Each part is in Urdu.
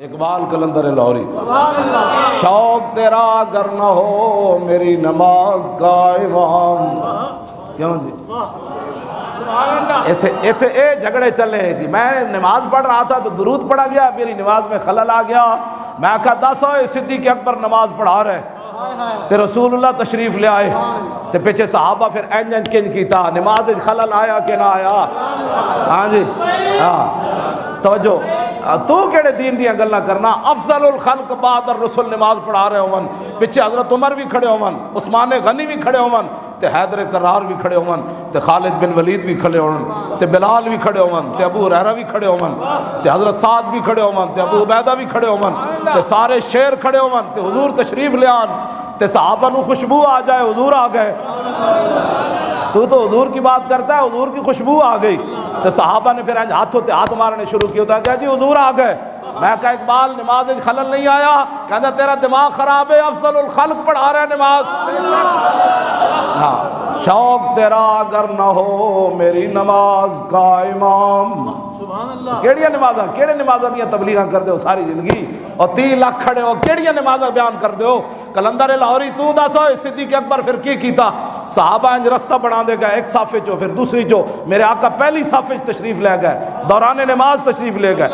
اقبال قلندر لاہوری، شوق تیرا اگر نہ ہو میری نماز کا امام. کیوں جی ایتھے اے جھگڑے چلے کہ میں نماز پڑھ رہا تھا تو درود پڑھا گیا، میری نماز میں خلل آ گیا. میں کہا دسو صدیق اکبر نماز پڑھا رہے تے رسول اللہ تشریف لے آئے تے پیچھے صحابہ پھر انج کنج کیتا، نماز خلل آیا کہ نہ آیا؟ ہاں جی ہاں توجہ. تو کیڑے دین دیاں گلاں کرنا؟ افضل الخلق بعد الرسل نماز پڑھا رہے ہون، پیچھے حضرت عمر بھی کھڑے ہون، عثمان غنی بھی کھڑے ہون تے حیدر کرار بھی کھڑے ہون تے خالد بن ولید بھی کھڑے ہون تے بلال بھی کھڑے ہون تے ابو ہریرہ بھی کھڑے ہون تے حضرت سعد بھی کھڑے ہون تے ابو عبیدہ بھی کھڑے ہون تے سارے شیر کھڑے ہون تے حضور تشریف لے آن تے صحابہ نو خوشبو آ جائے حضور آ گئے. تو حضور کی بات کرتا ہے، حضور کی خوشبو آ گئی تو صحابہ نے پھر ہاتھوں تے ہاتھ مارنے شروع کیا ہوتا ہے جی حضور آ گئے. میں کہا اقبال نماز خلل نہیں آیا؟ کہتا تیرا دماغ خراب ہے، افضل الخلق پڑھا رہا ہے نماز. ہاں شوق تیرا اگر نہ ہو میری نماز کا امام. کیڑیاں نمازاں کیڑے نمازاں دیاں تبلیغاں کر دے ہو ساری زندگی اور 3 لاکھ کھڑے ہو کیڑیاں نمازاں بیان کر دے ہو؟ قلندر لاہوری تو دس صدیق اکبر پھر کی کیتا؟ صحابہ انج رستہ بنا دے گئے، ایک صف چو پھر دوسری چو، میرے آقا پہلی صف تشریف لے گئے، دوران نماز تشریف لے گئے.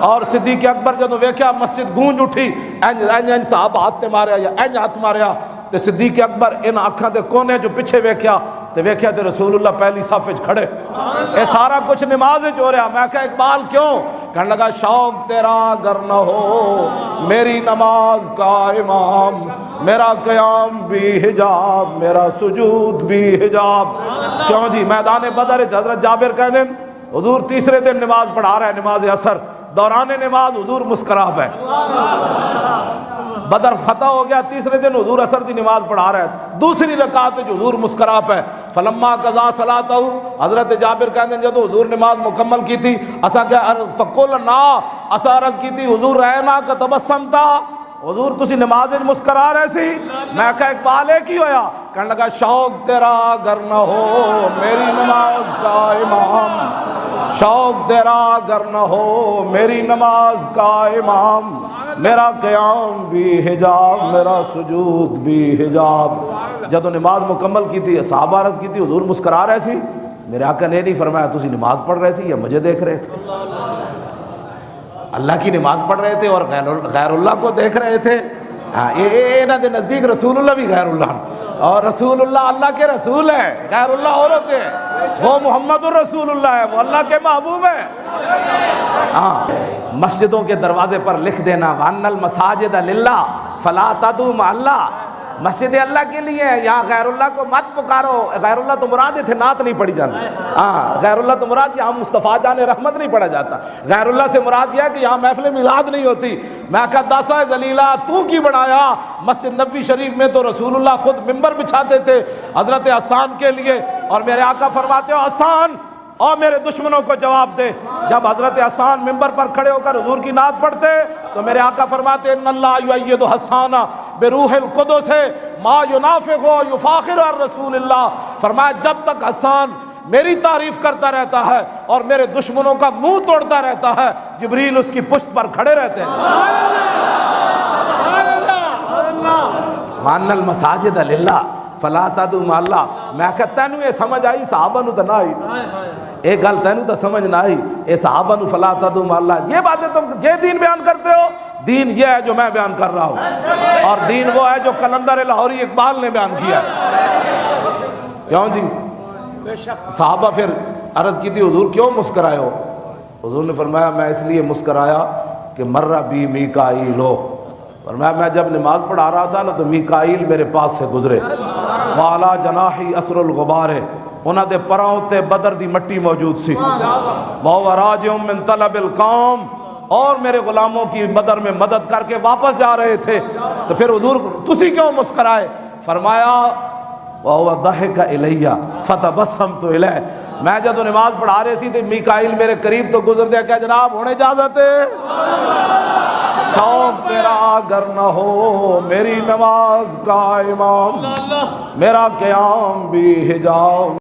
اور صدیق اکبر جدوں ویکھیا مسجد گونج اٹھی، انج صحابہ ہاتھ ماریا یا انج ہاتھ ماریا تے صدیق اکبر ان اکھاں دے کونے جو پیچھے ویکھیا تے رسول اللہ پہلی صف وچ کھڑے. اے سارا کچھ نماز وچ ہو رہا. میں کہا اقبال کیوں؟ کہنے لگا شوق تیرا اگر نہ ہو میری نماز کا امام، میرا قیام بھی حجاب میرا سجود بھی حجاب. کیوں جی میدان بدر حضرت جابر کہتے ہیں حضور تیسرے دن نماز پڑھا رہا ہے، نماز عصر، دوران نماز حضور مسکرا ہے. بدر فتح ہو گیا، تیسرے دن حضور عصر دی نماز پڑھا رہا ہے، دوسری رکعت حضور مسکرا ہے. فلما قضا صلاتہ، حضرت جابر کہتے ہیں جب حضور نماز مکمل کی تھی اسا کہ فقلنا اسا عرض کی تھی حضور رہنا کا تبسم تھا، حضور تسی نماز مسکرا رہے سی. میں کہا اقبال ہے کی ہویا؟ کہنے لگا شوق تیرا اگر نہ ہو میری نماز کا امام، شوق تیرا اگر نہ ہو میری نماز کا امام، میرا قیام بھی حجاب میرا سجود بھی حجاب. جدو نماز مکمل کی تھی صحابہ عرض کی تھی حضور مسکرا رہے سی. میرے آقا نے نہیں فرمایا تسی نماز پڑھ رہے سی یا مجھے دیکھ رہے تھے؟ اللہ کی نماز پڑھ رہے تھے اور غیر اللہ کو دیکھ رہے تھے. ہاں انہاں دے نزدیک رسول اللہ بھی غیر اللہ، اور رسول اللہ اللہ کے رسول ہے، غیر اللہ اور ہوتے ہیں. وہ محمد الرسول اللہ ہے، وہ اللہ کے محبوب ہے. ہاں مسجدوں کے دروازے پر لکھ دینا وَأَنَّ الْمَسَاجِدَ لِلَّهِ فَلَا تَدْعُوا مَعَ اللَّهِ، مسجد اللہ کے لیے ہے، یہاں غیر اللہ کو مت پکارو. غیر اللہ تو مراد تھے نعت نہیں پڑھی جاتی. ہاں غیر اللہ تو مراد یہاں مصطفیٰ جان رحمت نہیں پڑھا جاتا. غیر اللہ سے مراد یہ ہے کہ یہاں محفل میلاد نہیں ہوتی. میں کہا داسا ذلیلہ تو کی بنایا؟ مسجد نبوی شریف میں تو رسول اللہ خود ممبر بچھاتے تھے حضرت حسان کے لیے، اور میرے آقا فرماتے ہو حسان اور میرے دشمنوں کو جواب دے. جب حضرت حسان ممبر پر کھڑے ہو کر حضور کی نعت پڑھتے تو میرے آقا فرماتے ان اللہ یؤید حسان بروح القدس ما ینافق و یفاخر الرسول اللہ. فرمایا جب تک حسان میری تعریف کرتا رہتا ہے اور میرے دشمنوں کا منہ توڑتا رہتا ہے، جبریل اس کی پشت پر کھڑے رہتے ہیں. وَأَنَّ الْمَسَاجِدَ لِلَّهِ فَلَا تَدْعُوا مَعَ اللَّهِ. میں کہتا تینوں یہ سمجھ آئی؟ صحابہ نو تو نہ آئی. ایک گل تینوں تو سمجھ نہ آئی، اے صحابہ نو فَلَا تَدْعُوا مَعَ اللَّهِ. یہ باتیں تم یہ دین بیان کرتے ہو؟ دین یہ ہے جو میں بیان کر رہا ہوں، اور دین وہ ہے جو قلندر لاہوری اقبال نے بیان کیا ہے. کیوں جی؟ صحابہ پھر عرض کی تھی حضور کیوں مسکرائے ہو؟ حضور نے فرمایا میں اس لیے مسکرایا کہ مرہ بی میکائیل ہو. فرمایا میں جب نماز پڑھا رہا تھا نا تو میکائیل میرے پاس سے گزرے. وعلی جناحی اثر الغبار، انہاں دے پراؤں تے بدر دی مٹی موجود سی. وَهُوَ رَاجِعٌ مِّن طَلَبِ الْقَوْمِ، اور میرے غلاموں کی بدر میں مدد کر کے واپس جا رہے تھے. تو پھر حضور تسی کیوں مسکرائے؟ فرمایا وَهُوَ ضَحِكَ إِلَيَّ فَتَبَسَّمْتُ إِلَيْهِ. میں جب نماز پڑھا رہے سی تو میکائیل میرے قریب تو گزر دیا کہ جناب ہونے اجازت ہے. شوق تیرا اگر نہ ہو میری نماز کا امام، میرا قیام بھی حجاب